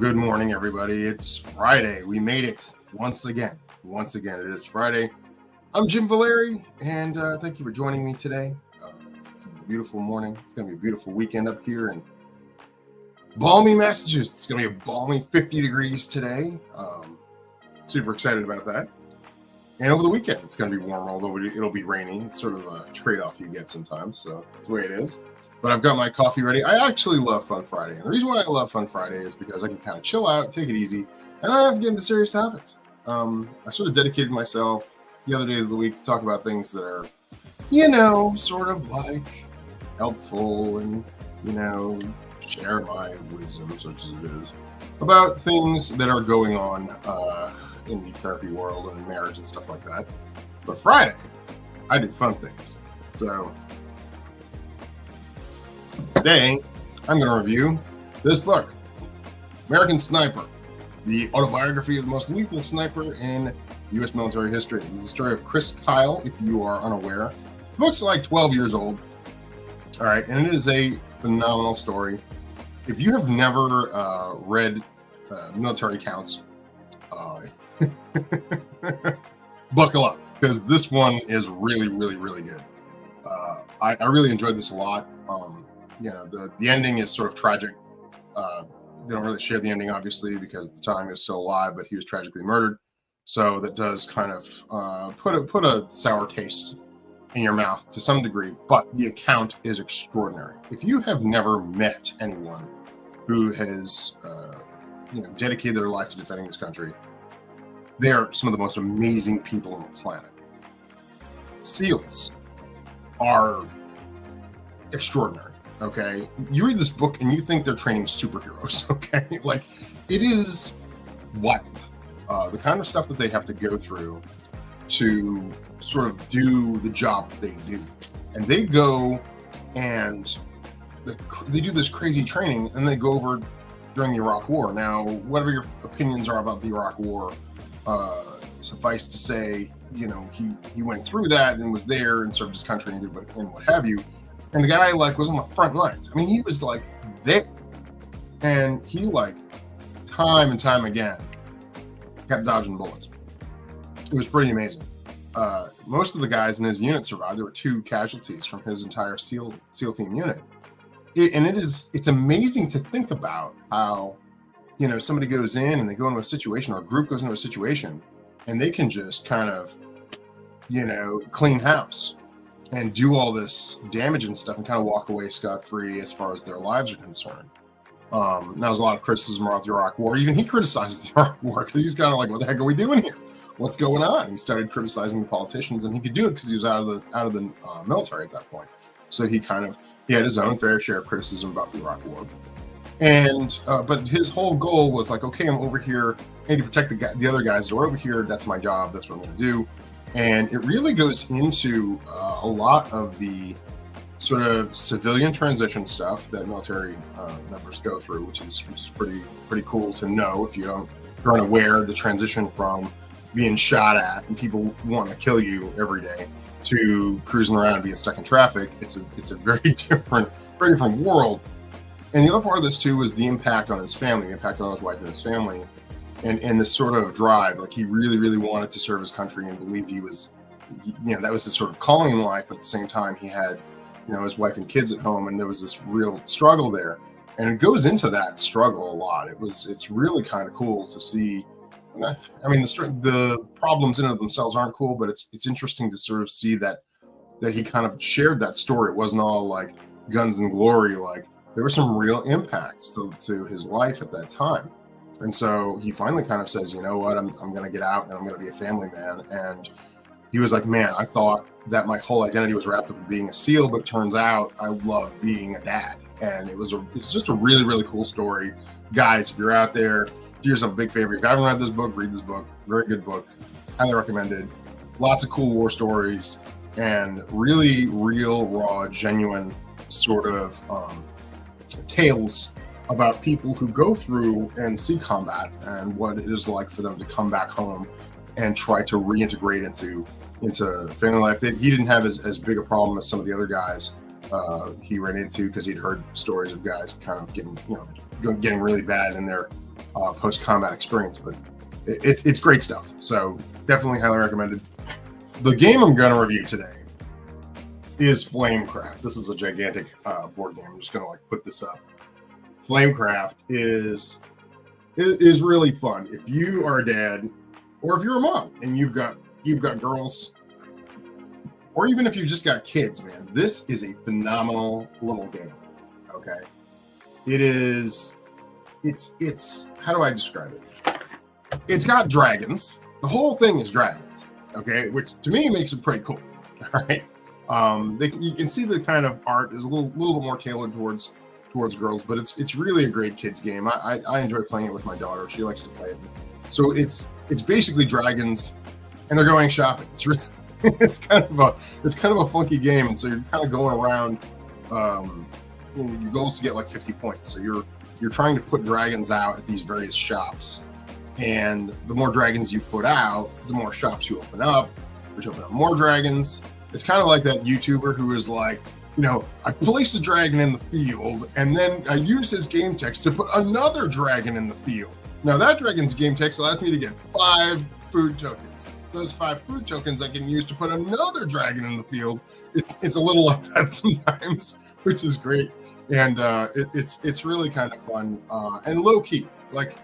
good morning, everybody. It's Friday. We made it once again. Once again, it is Friday. I'm Jim Valeri, and thank you for joining me today. It's a beautiful morning. It's going to be a beautiful weekend up here in balmy Massachusetts. It's going to be a balmy 50 degrees today. Super excited about that. And over the weekend, it's going to be warmer, although it'll be rainy. It's sort of a trade-off you get sometimes, so that's the way it is. But I've got my coffee ready. I actually love Fun Friday. And the reason why I love Fun Friday is because I can kind of chill out, take it easy, and I don't have to get into serious topics. I sort of dedicated myself the other days of the week to talk about things that are, sort of like helpful and, share my wisdom, such as it is, about things that are going on in the therapy world and marriage and stuff like that. But Friday, I do fun things. So today, I'm going to review this book, American Sniper, the autobiography of the most lethal sniper in U.S. military history. This is the story of Chris Kyle, if you are unaware. The book's like 12 years old. All right, and it is a phenomenal story. If you have never read military accounts, buckle up, because this one is really, really, really good. I really enjoyed this a lot. The ending is sort of tragic. They don't really share the ending, obviously, because at the time he was still alive, but he was tragically murdered. So that does kind of put a sour taste in your mouth to some degree, but the account is extraordinary. If you have never met anyone who has dedicated their life to defending this country, they are some of the most amazing people on the planet. SEALs are extraordinary. Okay, you read this book and you think they're training superheroes. Okay, like it is wild. The kind of stuff that they have to go through to sort of do the job that they do, and they go and they do this crazy training, and they go over during the Iraq War. Now, whatever your opinions are about the Iraq War, suffice to say, he went through that and was there and served his country and what have you. And the guy was on the front lines. I mean, he was there, and he time and time again kept dodging bullets. It was pretty amazing. Most of the guys in his unit survived. There were 2 casualties from his entire SEAL team unit. It's amazing to think about how, somebody goes in and they go into a situation, or a group goes into a situation, and they can just kind of, clean house and do all this damage and stuff and kind of walk away scot-free as far as their lives are concerned. Now, there's a lot of criticism about the Iraq War. Even he criticizes the Iraq War because he's kind of like, what the heck are we doing here? What's going on? He started criticizing the politicians, and he could do it because he was out of the military at that point. So he had his own fair share of criticism about the Iraq War. And but his whole goal was okay, I'm over here. I need to protect the other guys that are over here. That's my job. That's what I'm going to do. And it really goes into a lot of the sort of civilian transition stuff that military members go through, which is pretty cool to know if you're unaware of the transition from being shot at and people wanting to kill you every day to cruising around and being stuck in traffic. It's a very different world. And the other part of this too was the impact on his family, the impact on his wife and his family. And this sort of drive, he really, really wanted to serve his country and believed that was his sort of calling in life. But at the same time, he had, his wife and kids at home, and there was this real struggle there. And it goes into that struggle a lot. It's really kind of cool to see. I mean, the problems in and of themselves aren't cool, but it's interesting to sort of see that he kind of shared that story. It wasn't all guns and glory. There were some real impacts to his life at that time. And so he finally kind of says, you know what, I'm going to get out and I'm going to be a family man. And he was like, man, I thought that my whole identity was wrapped up in being a SEAL, but it turns out I love being a dad. And it's just a really, really cool story. Guys, if you're out there, do yourself a big favor. If you haven't read this book, read this book. Very good book. Highly recommended. Lots of cool war stories and really real, raw, genuine sort of tales about people who go through and see combat and what it is like for them to come back home and try to reintegrate into family life. He didn't have as big a problem as some of the other guys he ran into because he'd heard stories of guys kind of getting really bad in their post-combat experience. But it's great stuff. So definitely highly recommended. The game I'm going to review today is Flamecraft. This is a gigantic board game. I'm just going to put this up. Flamecraft is really fun. If you are a dad, or if you're a mom and you've got girls, or even if you've just got kids, man, this is a phenomenal little game. Okay, it's how do I describe it? It's got dragons. The whole thing is dragons. Okay, which to me makes it pretty cool. All right, you can see the kind of art is a little bit more tailored towards girls, but it's really a great kids game. I enjoy playing it with my daughter. She likes to play it. So it's basically dragons, and they're going shopping. It's really, it's kind of a funky game, and so you're kind of going around. Your goal is to get like 50 points. So you're trying to put dragons out at these various shops, and the more dragons you put out, the more shops you open up, which open up more dragons. It's kind of like that YouTuber who is like, I place a dragon in the field, and then I use his game text to put another dragon in the field. Now that dragon's game text allows me to get 5 food tokens. Those 5 food tokens I can use to put another dragon in the field. It's a little like that sometimes, which is great, and it's really kind of fun and low key. Like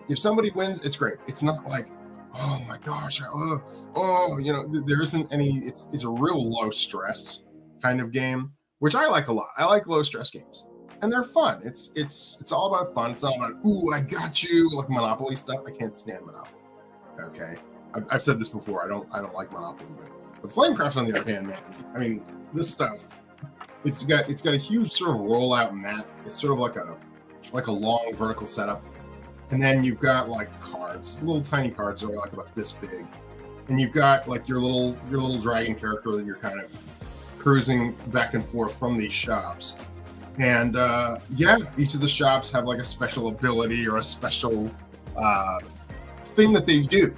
if somebody wins, it's great. It's not like, oh my gosh, there isn't any. It's a real low stress kind of game, which I like a lot. I like low stress games, and they're fun. It's all about fun. It's not about, ooh, I got you, like Monopoly stuff. I can't stand Monopoly. Okay, I've said this before. I don't like Monopoly, but Flamecraft on the other hand, man. I mean, this stuff. It's got a huge sort of rollout map. It's sort of like a long vertical setup, and then you've got like cards, little tiny cards that are like about this big, and you've got like your little dragon character that you're kind of cruising back and forth from these shops. And each of the shops have like a special ability or a special thing that they do.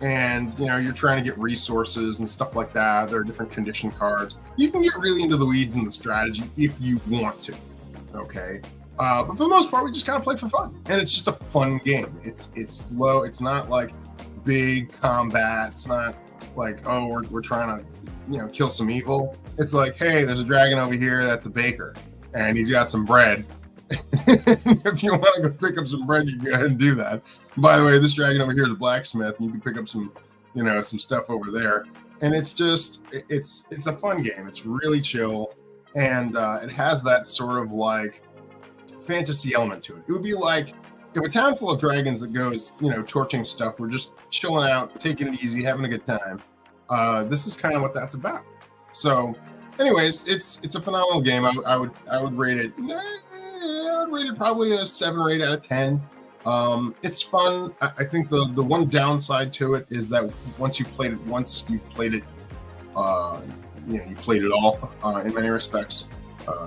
And you're trying to get resources and stuff like that. There are different condition cards. You can get really into the weeds in the strategy if you want to. Okay. But for the most part, we just kind of play for fun. And it's just a fun game. It's low. It's not like big combat. It's not like, oh, we're trying to kill some evil. It's like, hey, there's a dragon over here that's a baker, and he's got some bread. If you want to go pick up some bread, you can go ahead and do that. By the way, this dragon over here is a blacksmith, and you can pick up some stuff over there. And it's a fun game. It's really chill, and it has that sort of like fantasy element to it. It would be like if a town full of dragons that goes, torching stuff. We're just chilling out, taking it easy, having a good time. This is kind of what that's about. So, anyways, it's a phenomenal game. I would rate it. I would rate it probably a 7 or 8 out of 10. It's fun. I think the one downside to it is that once you've played it once, you've played it. You played it all in many respects.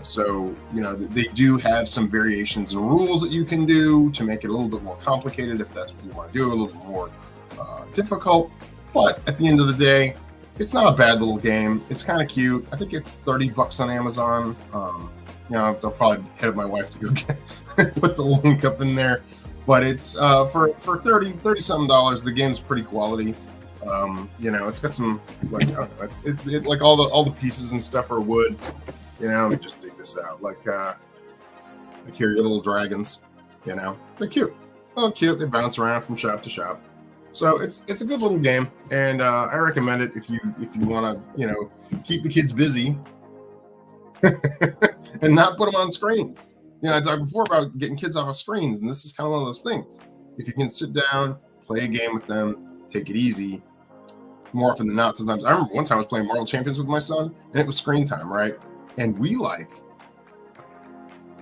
So they do have some variations and rules that you can do to make it a little bit more complicated if that's what you want to do, a little bit more difficult. But at the end of the day, it's not a bad little game. It's kind of cute. I think it's $30 on Amazon. I'll probably head my wife to go put the link up in there. But it's for $30 something. The game's pretty quality. It's got some like like all the pieces and stuff are wood. Let me just dig this out. Like here, your little dragons. They're cute. Oh, cute. They bounce around from shop to shop. So it's a good little game, and I recommend it if you want to keep the kids busy and not put them on screens. I talked before about getting kids off of screens, and this is kind of one of those things. If you can sit down, play a game with them, take it easy. More often than not, sometimes I remember one time I was playing Marvel Champions with my son, and it was screen time, right? And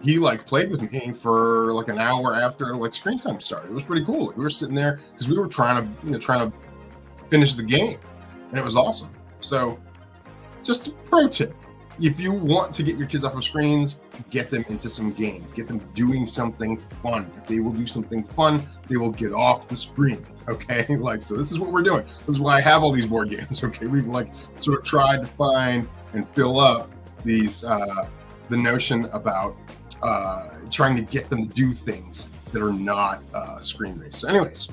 he played with me for like an hour after like screen time started. It was pretty cool. Like, we were sitting there because we were trying to finish the game, and it was awesome. So, just a pro tip: if you want to get your kids off of screens, get them into some games. Get them doing something fun. If they will do something fun, they will get off the screens. Okay, so this is what we're doing. This is why I have all these board games. Okay, we've sort of tried to find and fill up these the notion about trying to get them to do things that are not screen based. So, anyways,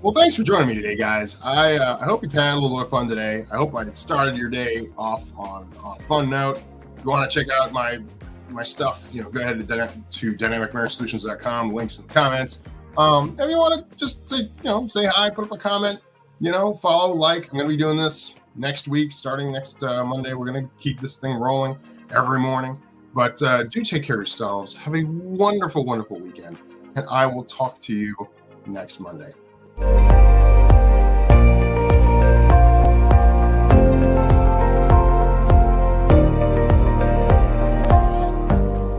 well, thanks for joining me today, guys. I hope you've had a little bit of fun today. I hope I started your day off on a fun note. If you want to check out my stuff, go ahead to dynamicmarriagesolutions.com. Links in the comments. If you want to just say hi, put up a comment, follow, like. I'm going to be doing this next week, starting next Monday. We're going to keep this thing rolling every morning. But do take care of yourselves. Have a wonderful, wonderful weekend. And I will talk to you next Monday.